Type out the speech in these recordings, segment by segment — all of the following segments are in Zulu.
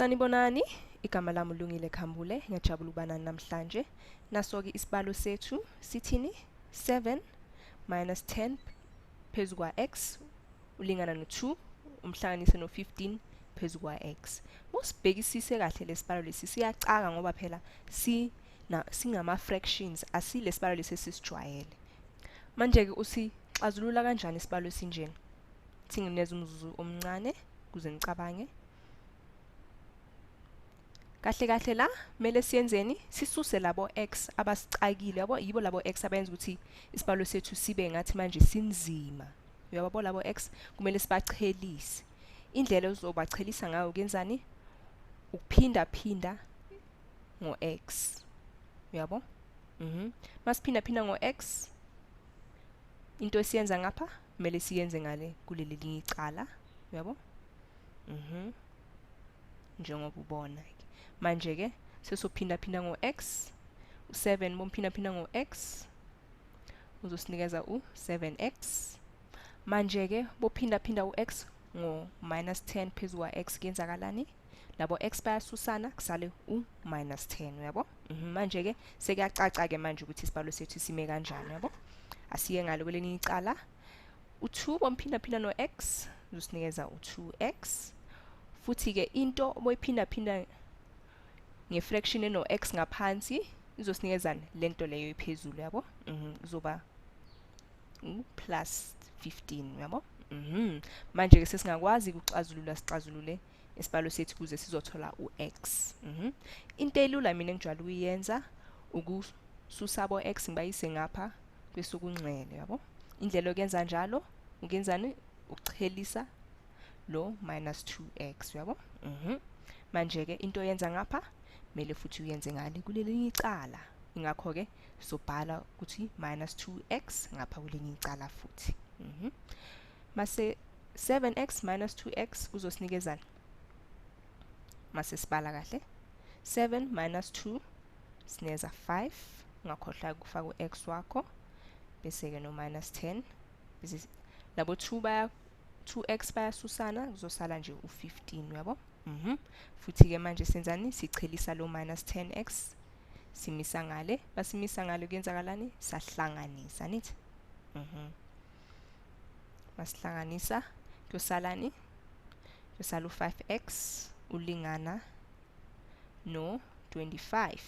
Sanibonani, igama lami uLungile Khambule, ngiyajabula ukuba nani namhlanje. Naso-ke isibalo sethu sithini? 7 minus 10 phezu kwa x ulingana no2 umhlanganise no15 phezu kwa x. Musibhekisise kahle lesibalo lesi siyacaka ngoba phela singama fractions, asile sibalo lesi sisijwayele. Manje-ke usixazulula kanjani isibalo esinjena? Singineza umzuzu omncane kuze nicabange. Kahle kahle la mele siyenzeni? Sisuse labo x abasicakile, yabo yibo labo x abenza ukuthi isibalo sethu sibe ngathi manje sinzima. Uyabo labo x kumele sibachelise. Indlela uzobachelisa ngayo ukenzani? Ukuphinda phinda ngo x. Uyabo? Masiphinda phinda ngo x, into esiyenza ngapha mele siyenze ngale kuleli linye icala. Uyabo? Njengoba ubona. Manje-ke sesophinda phinda ngo x, u7 bomphinda phinda ngo x uzosinikeza u7x. Manje-ke bophinda phinda u-x ngo -10 phezu kwa x kuyenzakalani? Labo x bayasusana kusale u-10, uyabo? Manje-ke sekuyacaca-ke manje ukuthi isibalo sethu sime kanjani, yabo? Asiye ngale kwelinye icala. U2 bomphinda phinda no-x uzosinikeza u2x. Futhi-ke into boyiphinda phinda nge-fraction eno x ngaphansi izosinikezani? Lento leyo iphezulu, yabo? Izoba plus 15, yabo? Manje-ke sesingakwazi ukuxazulula, sixazulule isibalo sethu kuze sizothola u-x. Into elula mina engijwayele ukuyenza ukususa abo x ngibayise ngapha kwesokunxele, yabo? Indlela yokuyenza njalo ukenzani? Ukuchelisa lo -2x, uyabo? Manje-ke into oyenza ngapha mele futhi uyenze ngale kulelinye icala. Ingakho-ke sobhala ukuthi -2x ngapha kulelinye icala futhi. Mase 7x minus 2x kuzosinikezana. Mase sibala kahle. 7 minus 2 sineza 5. Ungakhohlwa ukufaka u-x wakho. Bese-ke no -10. Bese labo 2x bayasusana kuzosala nje u15, uyabo? Futhi-ke manje senzani? Sichelisa lo -10x simisa ngale. Basimisa ngale kuyenzakalani? Sahlanganisa, nithi? Masihlanganisa kuyosalani? Kuyosala u5x ulingana no 25.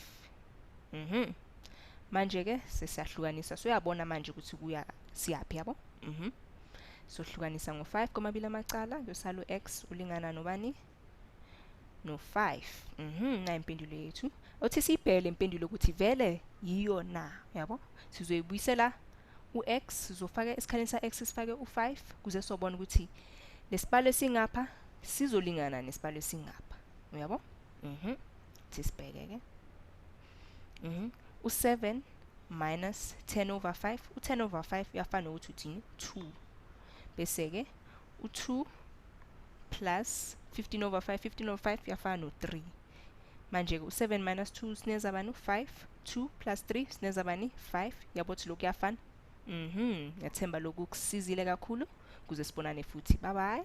Manje-ke sesiyahlukanisa. So uyabona manje ukuthi siyaphi, yabo? Sohlukanisa ngo5 komabili amacala kuyosala u-x ulingana nobani? No5. Na impendulo yethu. Othi siyibheke impendulo ukuthi vele yiyo na, yabo? Sizoyibuyisela u-x, sizofaka isikhaleni sa-x sifake u5 kuze sobona ukuthi lesibalo esingapha sizolingana nesibalo esingapha. Uyabo? Sisibheke-ke. U7 minus 10 over 5. U10 over 5 uyafana nokuthi uthini? 2. Bese-ke u2 plus 15 over 5. 15 over 5 uyafana no3. Manje-ke u7 minus 2 sineza bani? 5. 2 plus 3 sineza bani? 5. Yabo ukuthi lokhu kuyafana? Ngiyathemba lokhu kusizile kakhulu kuze sibonane futhi. Bye bye.